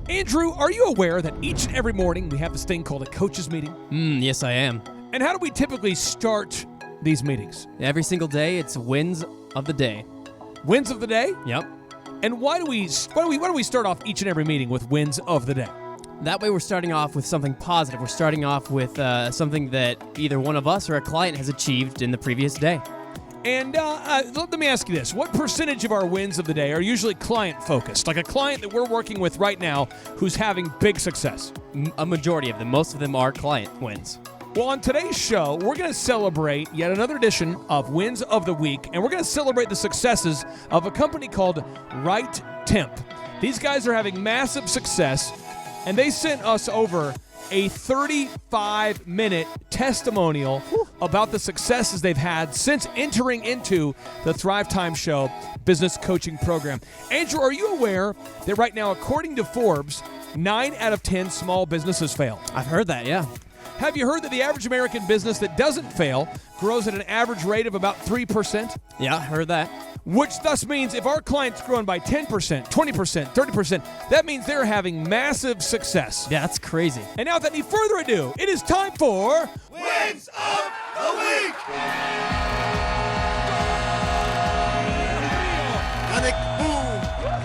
Andrew, are you aware that each and every morning we have this thing called a coaches meeting? Yes, I am. And how do we typically start these meetings? Every single day, it's wins of the day. Wins of the day? Yep. And why do we start off each and every meeting with wins of the day? That way we're starting off with something positive. We're starting off with something that either one of us or a client has achieved in the previous day. And let me ask you this. What percentage of our wins of the day are usually client-focused? Like a client that we're working with right now who's having big success? A majority of them. Most of them are client wins. Well, on today's show, we're going to celebrate yet another edition of Wins of the Week, and we're going to celebrate the successes of a company called Rite Temp. These guys are having massive success, and they sent us over a 35-minute testimonial about the successes they've had since entering into the Thrive Time Show business coaching program. Andrew, are you aware that right now, according to Forbes, 9 out of 10 small businesses fail? I've heard that, yeah. Have you heard that the average American business that doesn't fail grows at an average rate of about 3%? Yeah, I heard that. Which thus means if our client's growing by 10%, 20%, 30%, that means they're having massive success. Yeah, that's crazy. And now, without any further ado, it is time for Wins of the Week!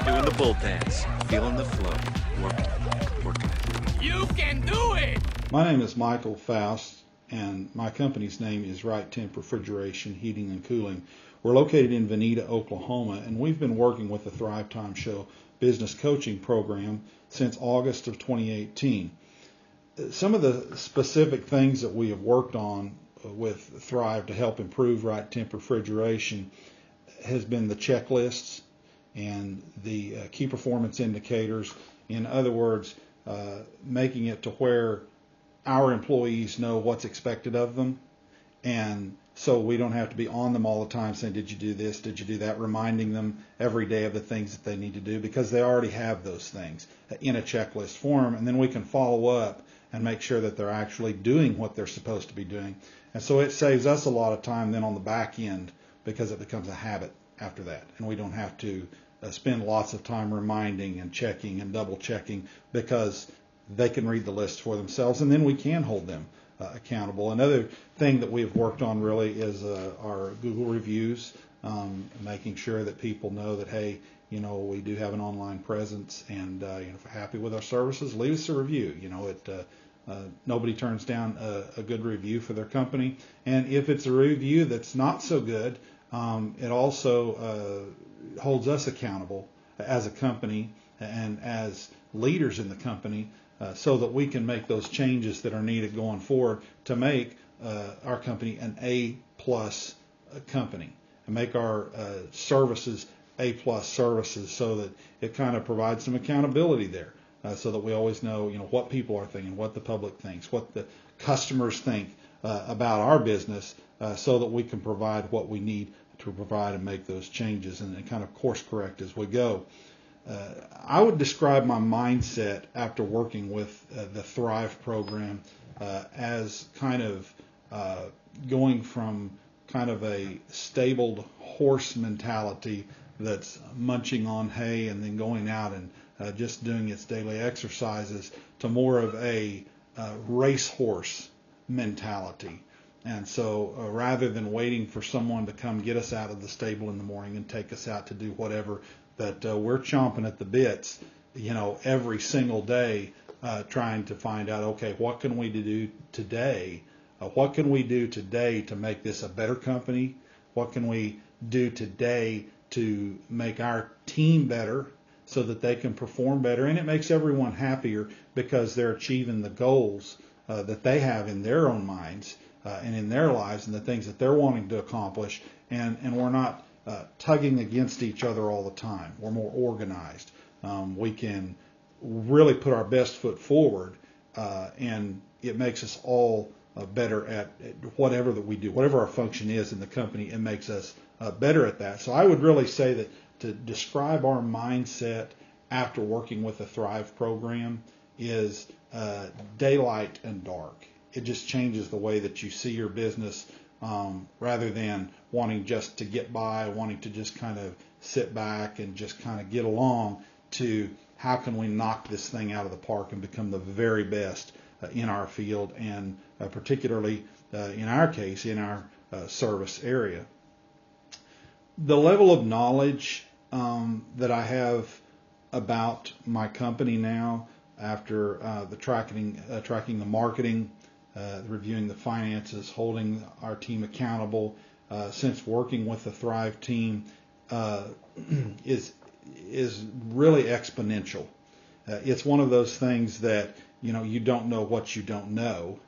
Doing the bull dance, feeling the flow, working. You can do it! My name is Michael Foust, and my company's name is Rite Temp Refrigeration, Heating and Cooling. We're located in Veneta, Oklahoma, and we've been working with the Thrive Time Show business coaching program since August of 2018. Some of the specific things that we have worked on with Thrive to help improve Rite Temp Refrigeration has been the checklists and the key performance indicators. In other words, making it to where our employees know what's expected of them, and so we don't have to be on them all the time saying, did you do this, did you do that, reminding them every day of the things that they need to do, because they already have those things in a checklist form, and then we can follow up and make sure that they're actually doing what they're supposed to be doing. And so it saves us a lot of time then on the back end, because it becomes a habit after that, and we don't have to spend lots of time reminding and checking and double checking, because they can read the list for themselves, and then we can hold them accountable. Another thing that we've worked on really is our Google reviews, making sure that people know that, hey, we do have an online presence, and if you're happy with our services, leave us a review. Nobody turns down a good review for their company, and if it's a review that's not so good, it also holds us accountable as a company and as leaders in the company, so that we can make those changes that are needed going forward to make our company an A-plus company, and make our services A-plus services, so that it kind of provides some accountability there, so that we always know, what people are thinking, what the public thinks, what the customers think about our business, so that we can provide what we need to provide and make those changes and kind of course correct as we go. I would describe my mindset after working with the Thrive program as kind of going from kind of a stabled horse mentality that's munching on hay and then going out and just doing its daily exercises, to more of a racehorse mentality. And so rather than waiting for someone to come get us out of the stable in the morning and take us out to do whatever, that we're chomping at the bits, every single day, trying to find out, okay, what can we do today? What can we do today to make this a better company? What can we do today to make our team better so that they can perform better? And it makes everyone happier, because they're achieving the goals that they have in their own minds and in their lives, and the things that they're wanting to accomplish. And we're not tugging against each other all the time. We're more organized. We can really put our best foot forward, and it makes us all better at whatever that we do, whatever our function is in the company. It makes us better at that. So I would really say that to describe our mindset after working with the Thrive program is daylight and dark. It just changes the way that you see your business, rather than wanting just to get by, wanting to just kind of sit back and just kind of get along, to how can we knock this thing out of the park and become the very best in our field, and particularly in our case, in our service area. The level of knowledge that I have about my company now, after the tracking the marketing, reviewing the finances, holding our team accountable, since working with the Thrive team, is really exponential. It's one of those things that, you don't know what you don't know.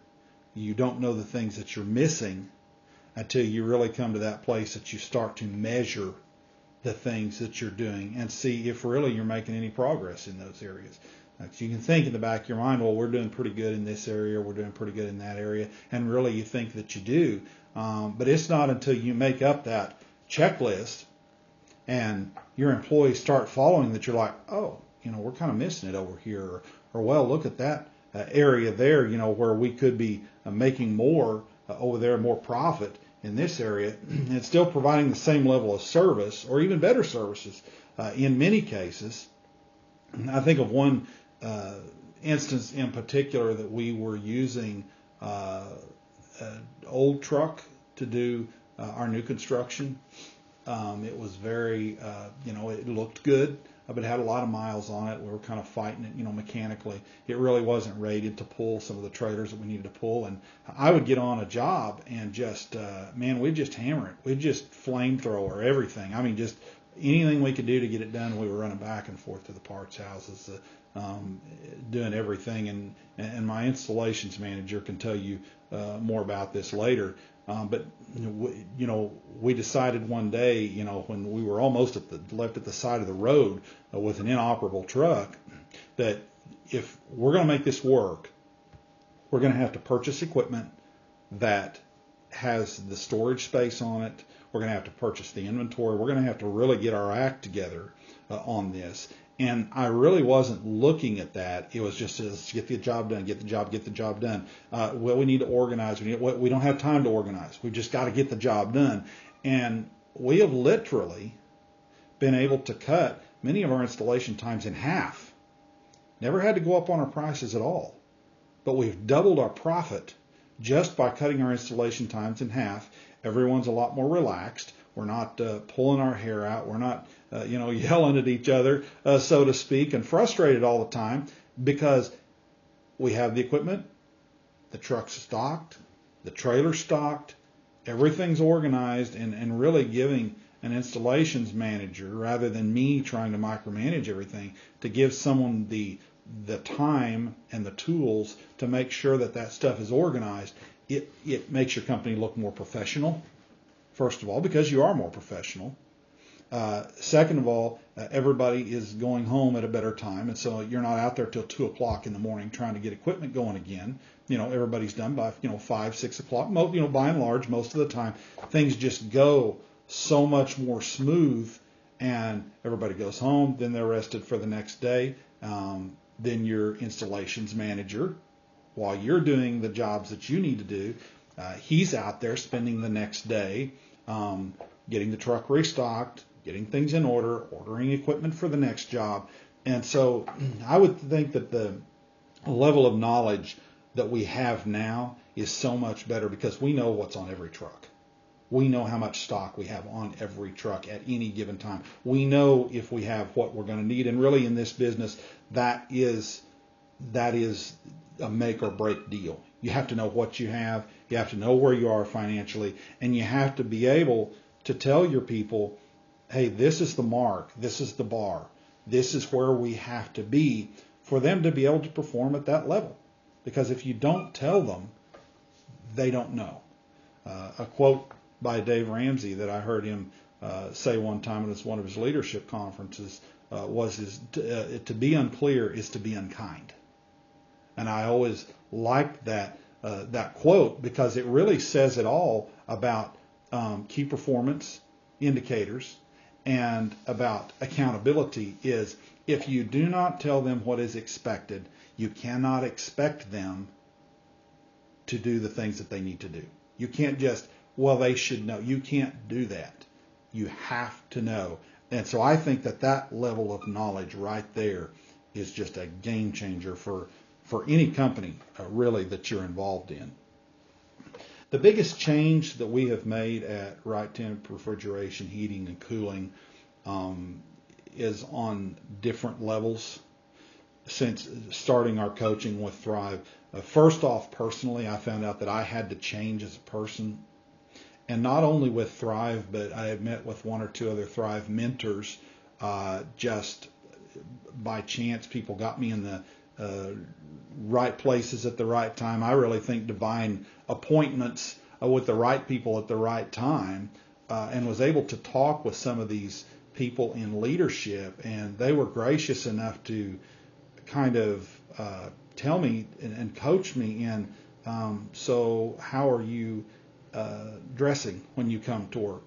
You don't know the things that you're missing until you really come to that place that you start to measure the things that you're doing and see if really you're making any progress in those areas. So you can think in the back of your mind, well, we're doing pretty good in this area, we're doing pretty good in that area, and really you think that you do. But it's not until you make up that checklist and your employees start following that you're like, oh, we're kind of missing it over here, or well, look at that area there, where we could be making more over there, more profit in this area, and still providing the same level of service or even better services in many cases. I think of one instance in particular that we were using an old truck to do our new construction. It was very, it looked good, but it had a lot of miles on it. We were kind of fighting it, mechanically. It really wasn't rated to pull some of the trailers that we needed to pull. And I would get on a job and just, we'd just hammer it. We'd just flamethrower everything. I mean, just anything we could do to get it done. We were running back and forth to the parts houses, doing everything. And my installations manager can tell you more about this later. But we decided one day, when we were almost left at the side of the road with an inoperable truck, that if we're going to make this work, we're going to have to purchase equipment that has the storage space on it. We're going to have to purchase the inventory. We're going to have to really get our act together on this. And I really wasn't looking at that. It was just, let's get the job done, get the job done. Well, we need to organize. We don't have time to organize. We've just got to get the job done. And we have literally been able to cut many of our installation times in half. Never had to go up on our prices at all. But we've doubled our profit just by cutting our installation times in half. Everyone's a lot more relaxed. We're not pulling our hair out. We're not, yelling at each other, so to speak, and frustrated all the time because we have the equipment, the truck's stocked, the trailer's stocked, everything's organized, and really giving an installations manager, rather than me trying to micromanage everything, to give someone the time and the tools to make sure that stuff is organized. It makes your company look more professional. First of all, because you are more professional. Second of all, everybody is going home at a better time, and so you're not out there till 2 o'clock in the morning trying to get equipment going again. Everybody's done by 5, 6 o'clock. By and large, most of the time, things just go so much more smooth, and everybody goes home. Then they're rested for the next day. Then your installations manager, while you're doing the jobs that you need to do, he's out there spending the next day getting the truck restocked, getting things in order, ordering equipment for the next job. And so I would think that the level of knowledge that we have now is so much better because we know what's on every truck. We know how much stock we have on every truck at any given time. We know if we have what we're going to need. And really in this business, that is a make or break deal. You have to know what you have. You have to know where you are financially. And you have to be able to tell your people, hey, this is the mark. This is the bar. This is where we have to be for them to be able to perform at that level. Because if you don't tell them, they don't know. A quote by Dave Ramsey that I heard him say one time at one of his leadership conferences was to be unclear is to be unkind. And I always liked that quote because it really says it all about key performance indicators and about accountability. Is if you do not tell them what is expected, you cannot expect them to do the things that they need to do. You can't just, well, they should know. You can't do that. You have to know. And so I think that level of knowledge right there is just a game changer for any company really that you're involved in. The biggest change that we have made at Rite Temp Refrigeration, Heating and Cooling is on different levels since starting our coaching with Thrive. First off, personally, I found out that I had to change as a person. And not only with Thrive, but I have met with one or two other Thrive mentors. Just by chance, people got me in the right places at the right time. I really think divine appointments with the right people at the right time, and was able to talk with some of these people in leadership, and they were gracious enough to kind of tell me and coach me in, so how are you dressing when you come to work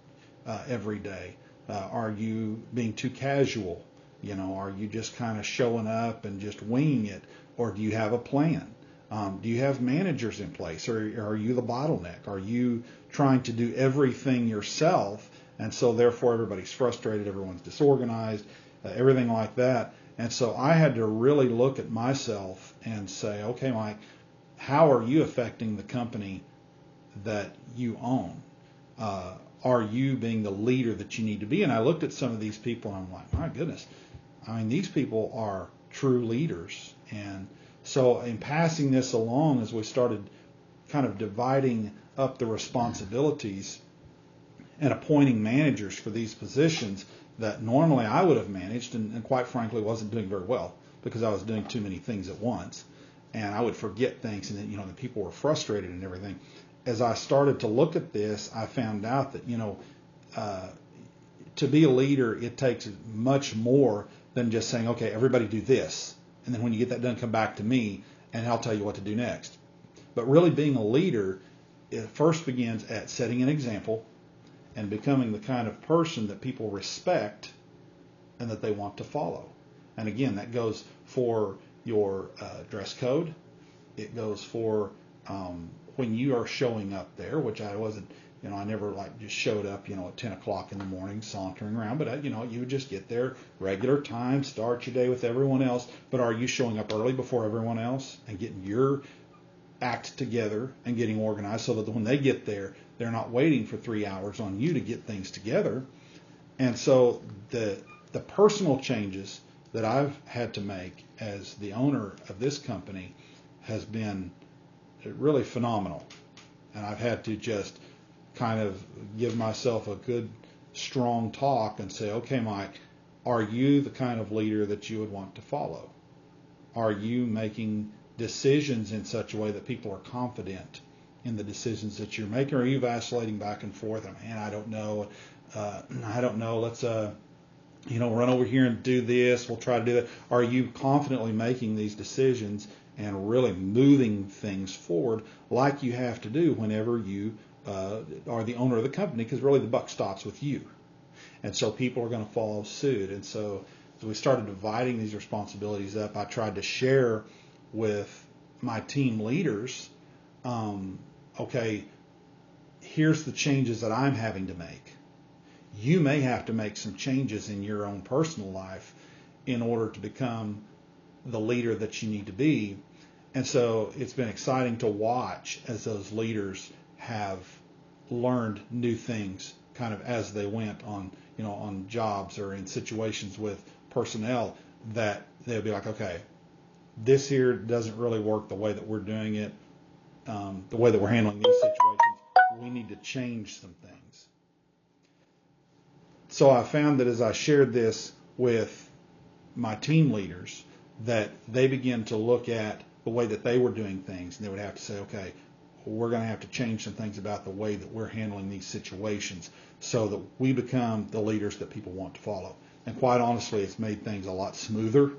every day? Are you being too casual? Are you just kind of showing up and just winging it? Or do you have a plan? Do you have managers in place? Or are you the bottleneck? Are you trying to do everything yourself? And so therefore everybody's frustrated, everyone's disorganized, everything like that. And so I had to really look at myself and say, okay, Mike, how are you affecting the company that you own? Are you being the leader that you need to be? And I looked at some of these people and I'm like, my goodness, I mean, these people are true leaders. And so in passing this along, as we started kind of dividing up the responsibilities and appointing managers for these positions that normally I would have managed, and quite frankly wasn't doing very well because I was doing too many things at once, and I would forget things, and then the people were frustrated and everything. As I started to look at this, I found out that to be a leader, it takes much more than just saying, okay, everybody do this, and then when you get that done, come back to me and I'll tell you what to do next. But really being a leader, it first begins at setting an example and becoming the kind of person that people respect and that they want to follow. And again, that goes for your dress code. It goes for when you are showing up there, which I wasn't, I never just showed up, at 10 o'clock in the morning sauntering around, but you would just get there, regular time, start your day with everyone else. But are you showing up early before everyone else and getting your act together and getting organized so that when they get there, they're not waiting for 3 hours on you to get things together? And so the personal changes that I've had to make as the owner of this company has been really phenomenal. And I've had to just kind of give myself a good, strong talk and say, okay, Mike, are you the kind of leader that you would want to follow? Are you making decisions in such a way that people are confident in the decisions that you're making? Or are you vacillating back and forth? Man, I don't know. Let's run over here and do this. We'll try to do that. Are you confidently making these decisions and really moving things forward like you have to do whenever you are the owner of the company? Because really the buck stops with you. And so people are going to follow suit. And so as we started dividing these responsibilities up, I tried to share with my team leaders, okay, here's the changes that I'm having to make. You may have to make some changes in your own personal life in order to become the leader that you need to be. And so it's been exciting to watch as those leaders have learned new things kind of as they went on, on jobs or in situations with personnel, that they'll be like, okay, this here doesn't really work the way that we're doing it, the way that we're handling these situations. We need to change some things. So I found that as I shared this with my team leaders, that they began to look at the way that they were doing things, and they would have to say, okay, we're going to have to change some things about the way that we're handling these situations so that we become the leaders that people want to follow. And quite honestly, it's made things a lot smoother.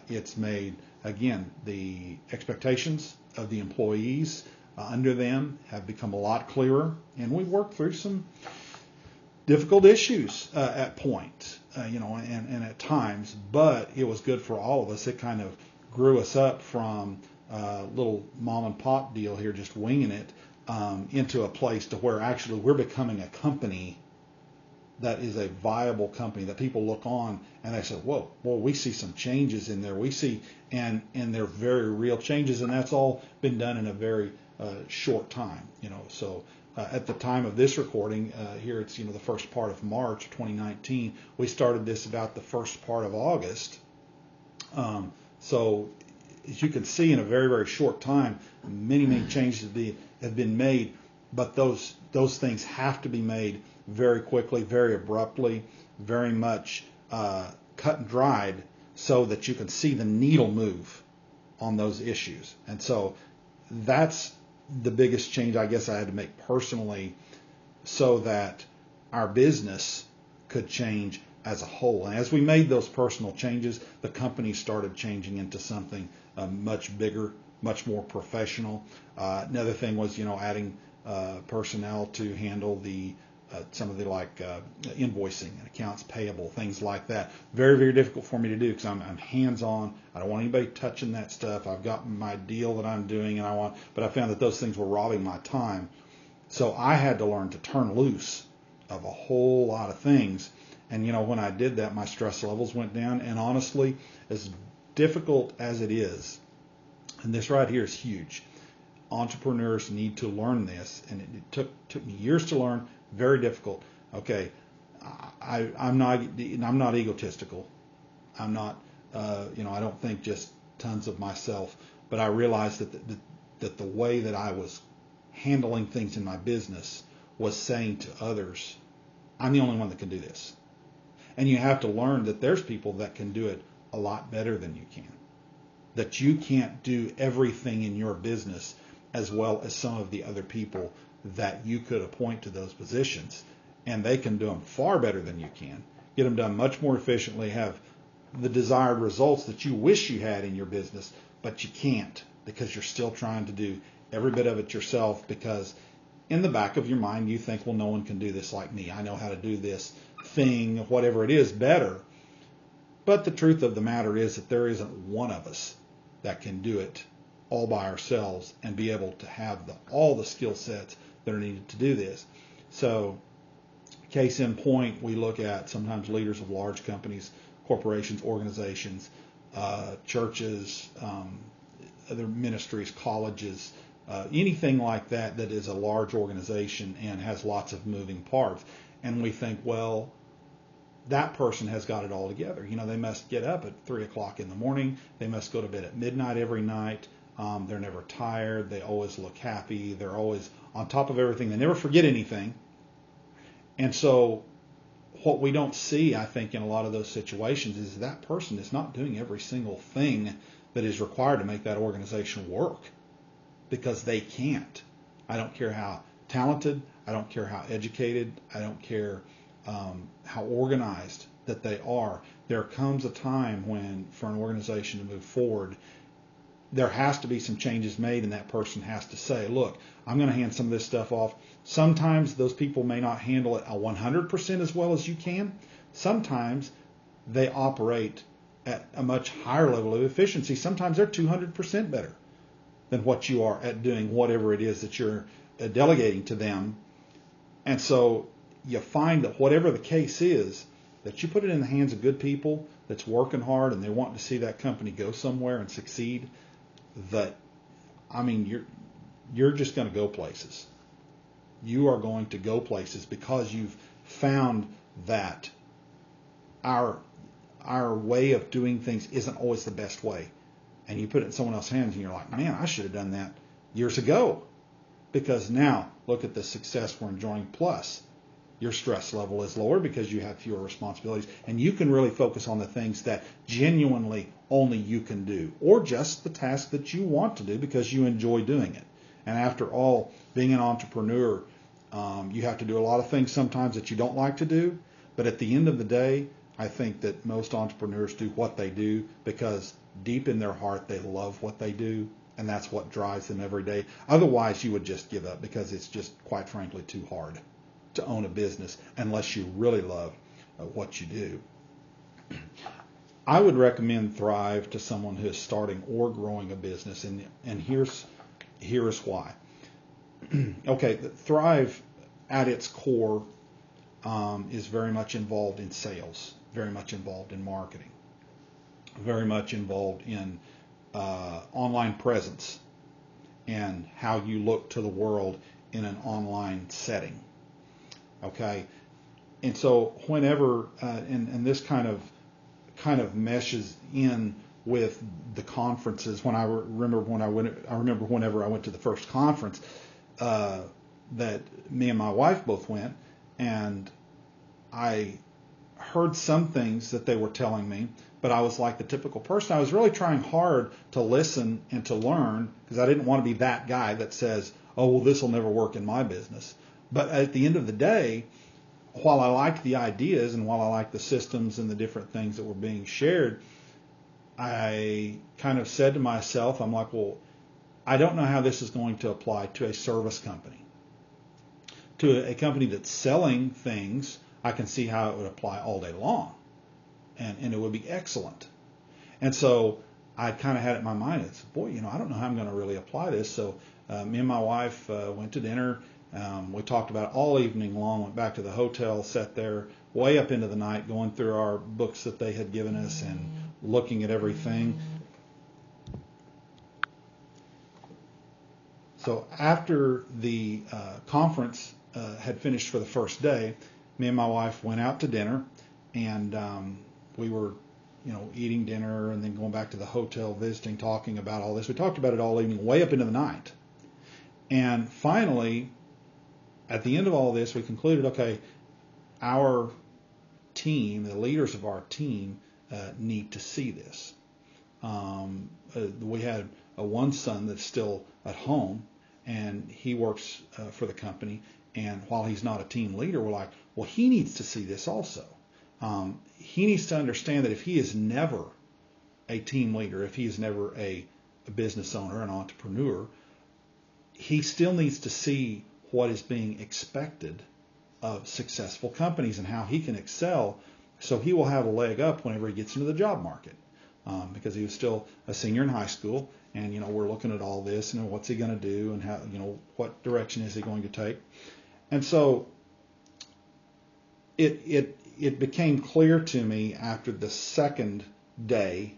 It's made, again, the expectations of the employees under them have become a lot clearer, and we've worked through some difficult issues at points, and at times, but it was good for all of us. It kind of grew us up from a little mom and pop deal here, just winging it, into a place to where actually we're becoming a company that is a viable company that people look on and they say, whoa, well, we see some changes in there. We see, and they're very real changes, and that's all been done in a very short time. So at the time of this recording, here it's the first part of March 2019. We started this about the first part of August. So as you can see, in a very, very short time, many changes have been made, but those things have to be made very quickly, very abruptly, very much cut and dried, so that you can see the needle move on those issues. And so that's the biggest change I guess I had to make personally, so that our business could change as a whole. And as we made those personal changes, the company started changing into something much bigger, much more professional. Another thing was, adding personnel to handle some of the invoicing and accounts payable, things like that. Very, very difficult for me to do because I'm hands-on. I don't want anybody touching that stuff. I've got my deal that I'm doing, but I found that those things were robbing my time. So I had to learn to turn loose of a whole lot of things. And when I did that, my stress levels went down. And honestly, as difficult as it is, and this right here is huge, entrepreneurs need to learn this, and it took me years to learn. Very difficult. Okay, I'm not egotistical. I'm not, I don't think just tons of myself. But I realized that the way that I was handling things in my business was saying to others, I'm the only one that can do this. And you have to learn that there's people that can do it a lot better than you can. That you can't do everything in your business as well as some of the other people that you could appoint to those positions. And they can do them far better than you can. Get them done much more efficiently, have the desired results that you wish you had in your business, but you can't because you're still trying to do every bit of it yourself, because in the back of your mind you think, well, no one can do this like me. I know how to do this thing, whatever it is, better. But the truth of the matter is that there isn't one of us that can do it all by ourselves and be able to have all the skill sets that are needed to do this. So case in point, we look at sometimes leaders of large companies, corporations, organizations, churches, other ministries, colleges, anything like that is a large organization and has lots of moving parts. And we think, well, that person has got it all together. They must get up at 3 o'clock in the morning. They must go to bed at midnight every night. They're never tired. They always look happy. They're always on top of everything. They never forget anything. And so what we don't see, I think, in a lot of those situations is that person is not doing every single thing that is required to make that organization work, because they can't. I don't care how talented, I don't care how educated, I don't care how organized that they are. There comes a time when, for an organization to move forward, there has to be some changes made, and that person has to say, look, I'm going to hand some of this stuff off. Sometimes those people may not handle it 100% as well as you can. Sometimes they operate at a much higher level of efficiency. Sometimes they're 200% better than what you are at doing whatever it is that you're delegating to them. And so you find that whatever the case is, that you put it in the hands of good people that's working hard and they want to see that company go somewhere and succeed, you're just going to go places. You are going to go places because you've found that our way of doing things isn't always the best way. And you put it in someone else's hands and you're like, man, I should have done that years ago. Because now, look at the success we're enjoying. Plus, your stress level is lower because you have fewer responsibilities. And you can really focus on the things that genuinely only you can do. Or just the task that you want to do because you enjoy doing it. And after all, being an entrepreneur, you have to do a lot of things sometimes that you don't like to do. But at the end of the day, I think that most entrepreneurs do what they do because deep in their heart they love what they do, and that's what drives them every day. Otherwise, you would just give up because it's just, quite frankly, too hard to own a business unless you really love what you do. I would recommend Thrive to someone who is starting or growing a business, and here's why. Okay, Thrive at its core is very much involved in sales, very much involved in marketing, very much involved in online presence and how you look to the world in an online setting. Okay, and so whenever and this kind of meshes in with the conferences. When I remember whenever I went to the first conference that me and my wife both went, and I heard some things that they were telling me, but I was like the typical person. I was really trying hard to listen and to learn, because I didn't want to be that guy that says, oh, well, this will never work in my business. But at the end of the day, while I liked the ideas and while I liked the systems and the different things that were being shared, I kind of said to myself, I'm like, well, I don't know how this is going to apply to a service company. To a company that's selling things, I can see how it would apply all day long, and it would be excellent. And so I kind of had it in my mind, it's, boy, I don't know how I'm going to really apply this. So me and my wife went to dinner. We talked about it all evening long, went back to the hotel, sat there way up into the night going through our books that they had given us and looking at everything. So after the conference had finished for the first day, me and my wife went out to dinner, and we were eating dinner and then going back to the hotel, visiting, talking about all this. We talked about it all evening, way up into the night. And finally, at the end of all this, we concluded, okay, our team, the leaders of our team, need to see this. We had one son that's still at home, and he works for the company. And while he's not a team leader, we're like, well, he needs to see this also. He needs to understand that if he is never a team leader, if he is never a business owner, an entrepreneur, he still needs to see what is being expected of successful companies and how he can excel, so he will have a leg up whenever he gets into the job market. Because he was still a senior in high school, and we're looking at all this, and what's he going to do, and how, what direction is he going to take. And so it became clear to me after the second day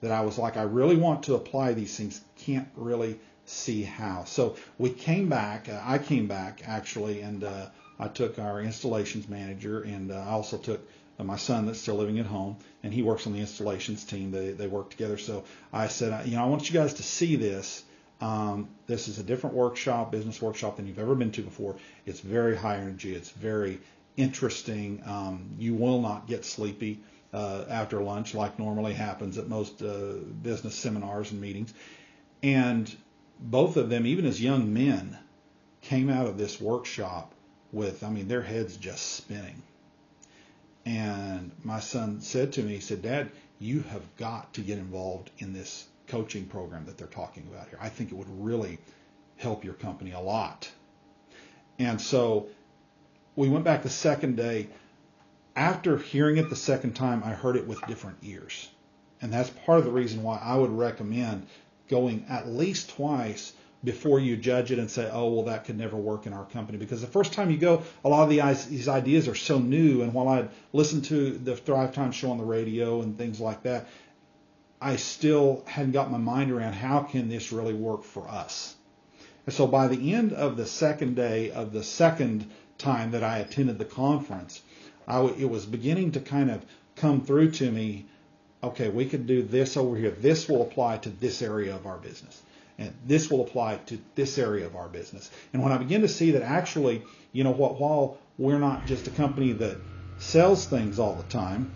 that I was like, I really want to apply these things, can't really see how. So we came back, I came back actually, and I took our installations manager, and I also took my son that's still living at home, and he works on the installations team. They work together. So I said, I want you guys to see this. This is a different workshop, business workshop, than you've ever been to before. It's very high energy. It's very interesting. You will not get sleepy after lunch like normally happens at most business seminars and meetings. And both of them, even as young men, came out of this workshop with, their heads just spinning. And my son said to me, he said, Dad, you have got to get involved in this coaching program that they're talking about here. I think it would really help your company a lot. And so we went back the second day. After hearing it the second time, I heard it with different ears. And that's part of the reason why I would recommend going at least twice before you judge it and say, oh, well, that could never work in our company. Because the first time you go, a lot of these ideas are so new. And while I listened to the Thrive Time show on the radio and things like that, I still hadn't got my mind around how can this really work for us. And so by the end of the second day of the second time that I attended the conference, it was beginning to kind of come through to me, okay, we could do this over here. This will apply to this area of our business. And this will apply to this area of our business. And when I begin to see that actually, while we're not just a company that sells things all the time,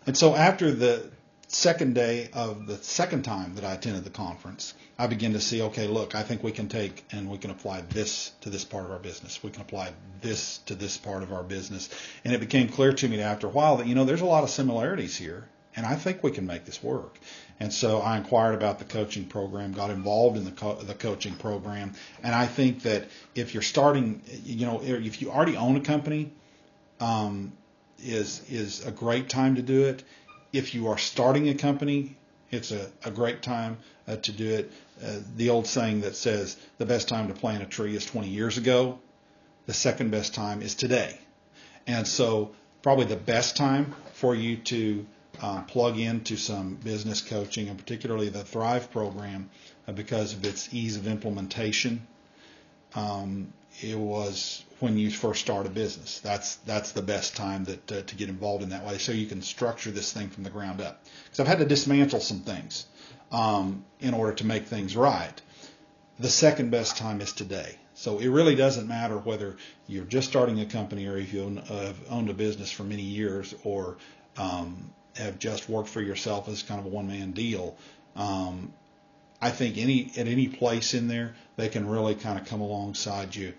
and so after the second day of the second time that I attended the conference, I began to see, okay, look, I think we can take and we can apply this to this part of our business. We can apply this to this part of our business. And it became clear to me after a while that, there's a lot of similarities here, and I think we can make this work. And so I inquired about the coaching program, got involved in the coaching program. And I think that if you're starting, if you already own a company, is a great time to do it. If you are starting a company It's a great time to do it. The old saying that says the best time to plant a tree is 20 years ago. The second best time is today. And so probably the best time for you to plug into some business coaching, and particularly the Thrive program, because of its ease of implementation. It was when you first start a business. That's the best time to get involved in that way, so you can structure this thing from the ground up. Because I've had to dismantle some things in order to make things right. The second best time is today. So it really doesn't matter whether you're just starting a company or if you have owned a business for many years or have just worked for yourself as kind of a one-man deal. I think at any place in there, they can really kind of come alongside you,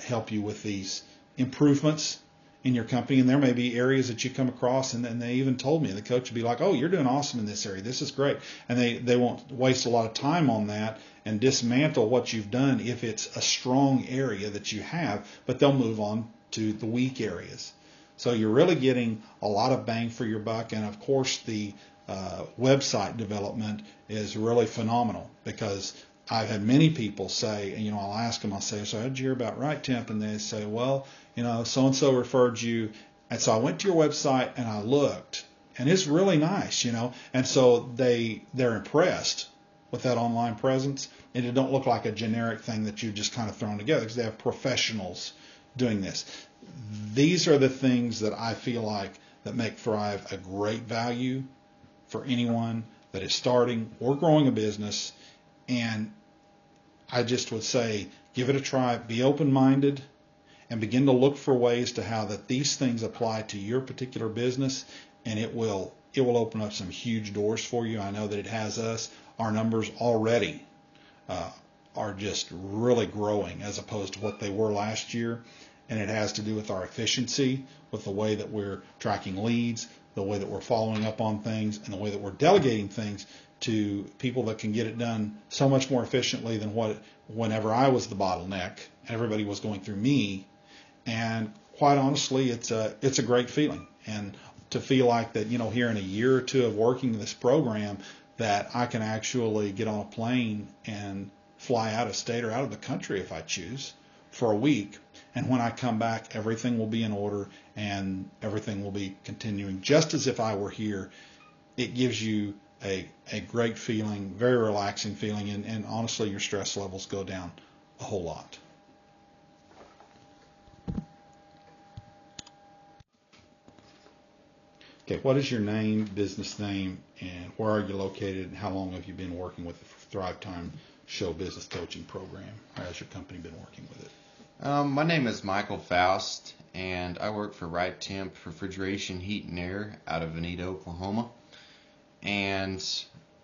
help you with these improvements in your company. And there may be areas that you come across, and they even told me, the coach would be like, oh, you're doing awesome in this area. This is great. And they won't waste a lot of time on that and dismantle what you've done if it's a strong area that you have, but they'll move on to the weak areas. So you're really getting a lot of bang for your buck. And of course, the website development is really phenomenal, because I've had many people say, and I'll ask them, I'll say, so how did you hear about Rite Temp? And they say, well, so-and-so referred you. And so I went to your website and I looked, and it's really nice, And so they're impressed with that online presence, and it don't look like a generic thing that you just kind of thrown together, because they have professionals doing this. These are the things that I feel like that make Thrive a great value for anyone that is starting or growing a business. And I just would say, give it a try, be open-minded, and begin to look for ways to how that these things apply to your particular business, and it will open up some huge doors for you. I know that it has us. Our numbers already are just really growing as opposed to what they were last year, and it has to do with our efficiency, with the way that we're tracking leads, the way that we're following up on things, and the way that we're delegating things to people that can get it done so much more efficiently than whenever I was the bottleneck and everybody was going through me. And quite honestly, it's a great feeling. And to feel like that, here in a year or two of working this program, that I can actually get on a plane and fly out of state or out of the country if I choose for a week. And when I come back, everything will be in order and everything will be continuing just as if I were here. It gives you a great feeling, very relaxing feeling, and honestly, your stress levels go down a whole lot. Okay, what is your name, business name, and where are you located, and how long have you been working with the Thrive Time Show Business Coaching Program? How has your company been working with it? My name is Michael Foust, and I work for Rite Temp Refrigeration, Heat and Air out of Veneta, Oklahoma. And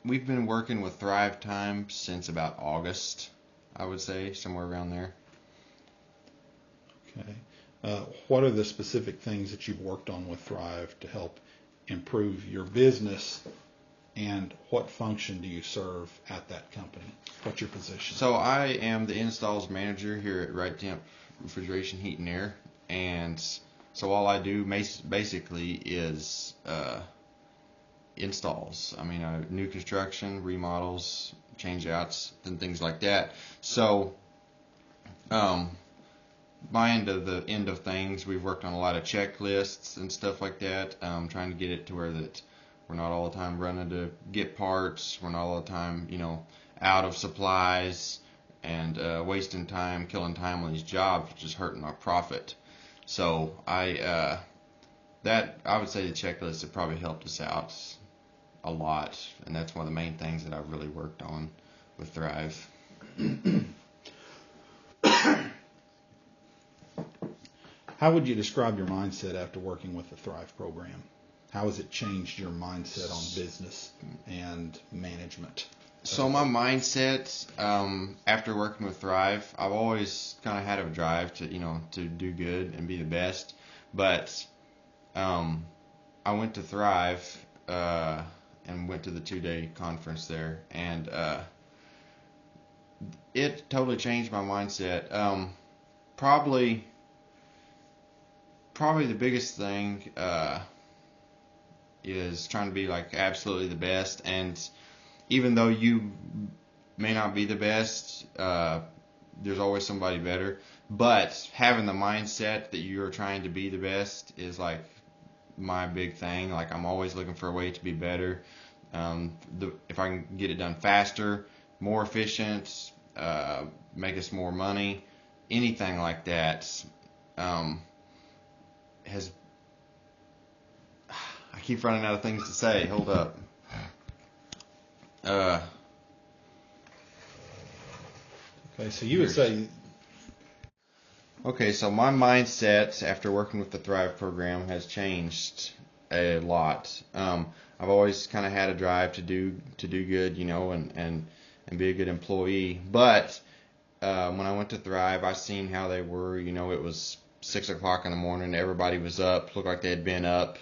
we've been working with Thrive Time since about August, I would say, somewhere around there. Okay. What are the specific things that you've worked on with Thrive to help improve your business, and what function do you serve at that company? What's your position? So I am the installs manager here at Rite Temp Refrigeration, Heat and Air, and so all I do basically is installs. I mean, new construction, remodels, change outs, and things like that. So my end of things, we've worked on a lot of checklists and stuff like that, trying to get it to where that we're not all the time running to get parts, we're not all the time, out of supplies, and wasting time, killing time on these jobs, which is hurting our profit. So I would say the checklists have probably helped us out a lot, and that's one of the main things that I've really worked on with Thrive. How would you describe your mindset after working with the Thrive program? How has it changed your mindset on business and management? So my mindset after working with Thrive, I've always kind of had a drive to do good and be the best. But I went to Thrive and went to the 2-day conference there, and it totally changed my mindset. Probably the biggest thing is trying to be like absolutely the best. And even though you may not be the best, there's always somebody better. But having the mindset that you're trying to be the best is like my big thing. Like I'm always looking for a way to be better. If I can get it done faster, more efficient, make us more money, anything like that, has. I keep running out of things to say. Hold up. Okay, so you would say. Okay, so my mindset after working with the Thrive program has changed a lot. I've always kind of had a drive to do good, and be a good employee. But when I went to Thrive, I seen how they were. It was 6 o'clock in the morning. Everybody was up, looked like they had been up,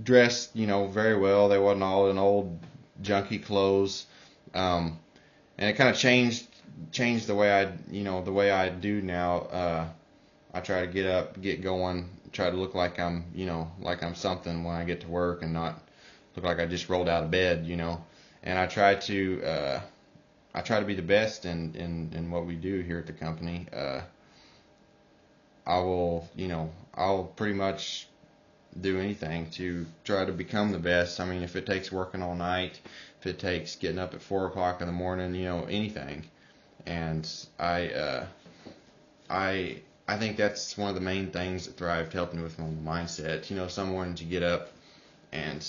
dressed, very well. They wasn't all in old junky clothes, and it kind of changed the way I do now. I try to get up, get going, try to look like I'm something when I get to work, and not look like I just rolled out of bed, And I try to be the best in what we do here at the company. I'll pretty much do anything to try to become the best. I mean, if it takes working all night, if it takes getting up at 4 o'clock in the morning, anything. And I think that's one of the main things that Thrive helped me with my mindset. Some mornings you get up and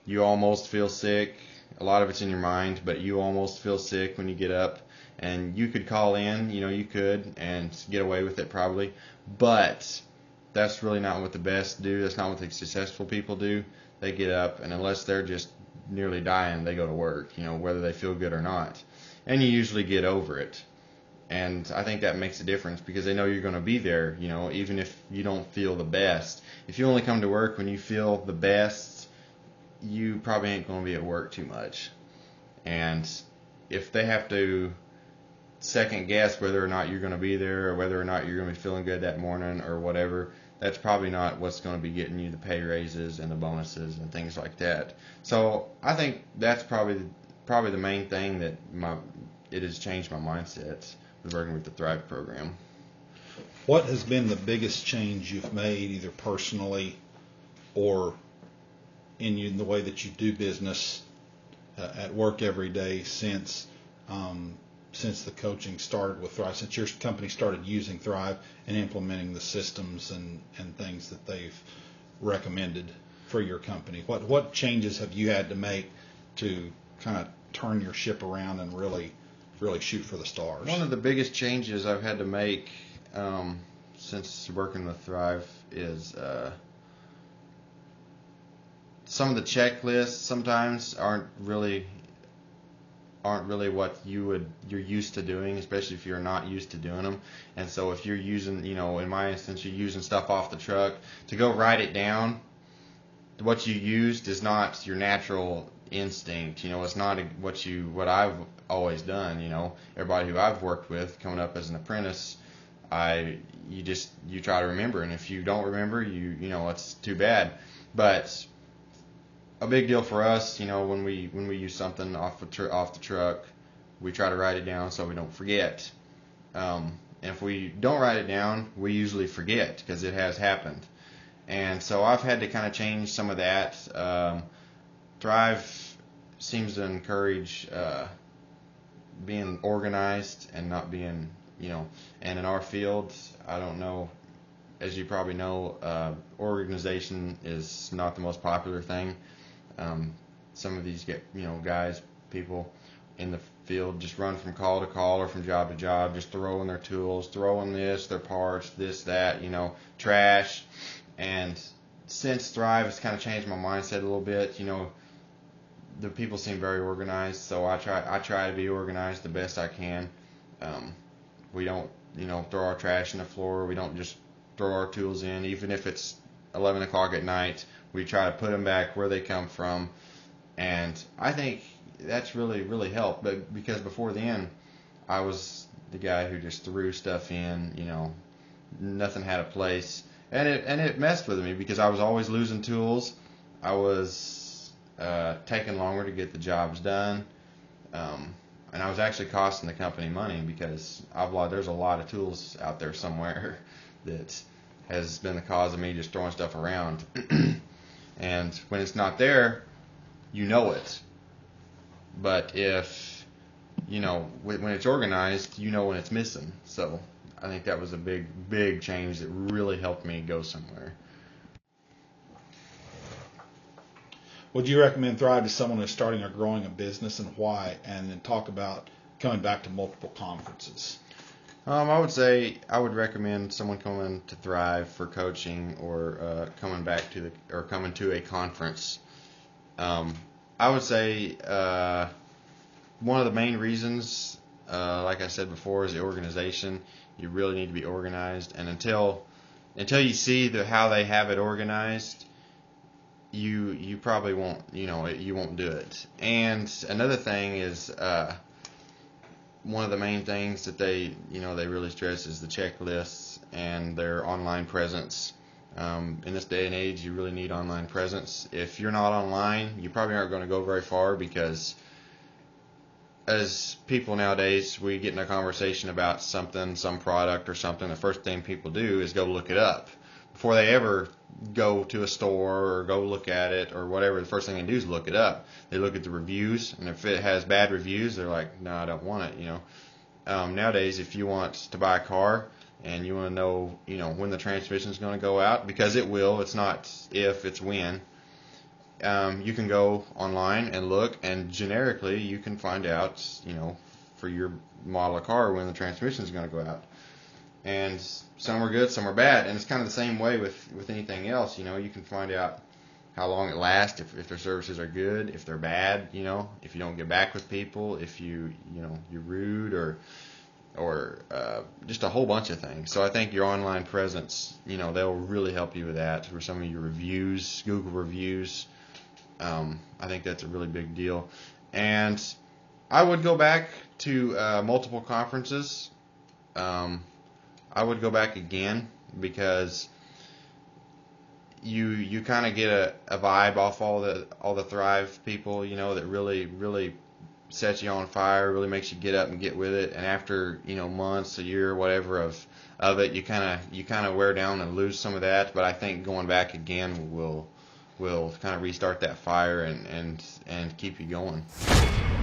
you almost feel sick. A lot of it's in your mind, but you almost feel sick when you get up. And you could call in, you could, and get away with it probably. But that's really not what the best do. That's not what the successful people do. They get up, and unless they're just nearly dying, they go to work, whether they feel good or not. And you usually get over it. And I think that makes a difference because they know you're going to be there, even if you don't feel the best. If you only come to work when you feel the best, you probably ain't going to be at work too much. And if they have to second guess whether or not you're going to be there or whether or not you're going to be feeling good that morning or whatever, that's probably not what's going to be getting you the pay raises and the bonuses and things like that. So I think that's probably the main thing that it has changed my mindset with working with the Thrive program. What has been the biggest change you've made, either personally or in the way that you do business at work every day since the coaching started with Thrive, since your company started using Thrive and implementing the systems and things that they've recommended for your company? What changes have you had to make to kind of turn your ship around and really shoot for the stars? One of the biggest changes I've had to make since working with Thrive is some of the checklists sometimes aren't really what you're used to doing, especially if you're not used to doing them. And so if you're using, in my instance, you're using stuff off the truck, to go write it down, what you used is not your natural instinct. It's not what I've always done. Everybody who I've worked with coming up as an apprentice, you try to remember, and if you don't remember, it's too bad. But a big deal for us, when we use something off the truck, we try to write it down so we don't forget. And if we don't write it down, we usually forget because it has happened. And so I've had to kind of change some of that. Thrive seems to encourage being organized and not being, and in our field, I don't know, as you probably know, organization is not the most popular thing. Some of these people in the field just run from call to call or from job to job, just throwing their tools, throwing their parts, that, trash. And since Thrive has kind of changed my mindset a little bit, the people seem very organized, so I try to be organized the best I can. We don't, throw our trash in the floor. We don't just throw our tools in, even if it's 11 o'clock at night. We try to put them back where they come from, and I think that's really, really helped. But because before then, I was the guy who just threw stuff in, nothing had a place, and it messed with me because I was always losing tools. I was taking longer to get the jobs done. And I was actually costing the company money because there's a lot of tools out there somewhere that has been the cause of me just throwing stuff around. And when it's not there, you know it. But if, when it's organized, you know when it's missing. So I think that was a big, big change that really helped me go somewhere. Would you recommend Thrive to someone who's starting or growing a business, and why? And then talk about coming back to multiple conferences. I would say I would recommend someone coming to Thrive for coaching or coming to a conference. I would say one of the main reasons, like I said before, is the organization. You really need to be organized, and until you see how they have it organized, you probably won't, you won't do it. And another thing is, one of the main things that they really stress is the checklists and their online presence. In this day and age, you really need online presence. If you're not online, you probably aren't going to go very far, because as people nowadays, we get in a conversation about something, some product or something, the first thing people do is go look it up. Before they ever go to a store or go look at it or whatever, the first thing they do is look it up. They look at the reviews, and if it has bad reviews, they're like, no, I don't want it, Nowadays, if you want to buy a car and you want to know, when the transmission is going to go out, because it will, it's not if, it's when, you can go online and look, and generically you can find out, for your model of car when the transmission is going to go out. And some are good, some are bad, and it's kind of the same way with anything else. You can find out how long it lasts, if their services are good, if they're bad, if you don't get back with people, if you're rude, or just a whole bunch of things. So I think your online presence, they'll really help you with that. For some of your reviews, Google reviews, I think that's a really big deal. And I would go back to multiple conferences. I would go back again, because you kind of get a vibe off all the Thrive people, that really sets you on fire, really makes you get up and get with it. And after months, a year, whatever of it, you kind of wear down and lose some of that. But I think going back again will kind of restart that fire and keep you going.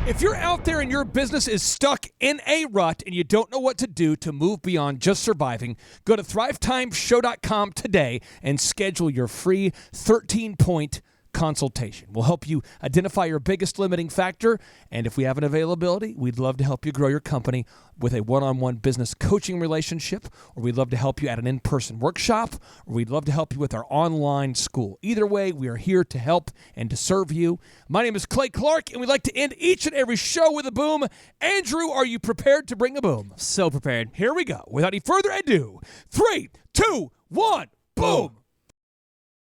If you're out there and your business is stuck in a rut and you don't know what to do to move beyond just surviving, go to thrivetimeshow.com today and schedule your free 13-point consultation. We'll help you identify your biggest limiting factor, and if we have an availability, we'd love to help you grow your company with a one-on-one business coaching relationship, or we'd love to help you at an in-person workshop, or we'd love to help you with our online school. Either way, we are here to help and to serve you. My name is Clay Clark, and we'd like to end each and every show with a boom. Andrew, are you prepared to bring a boom? So prepared. Here we go. Without any further ado, 3, 2, 1, boom!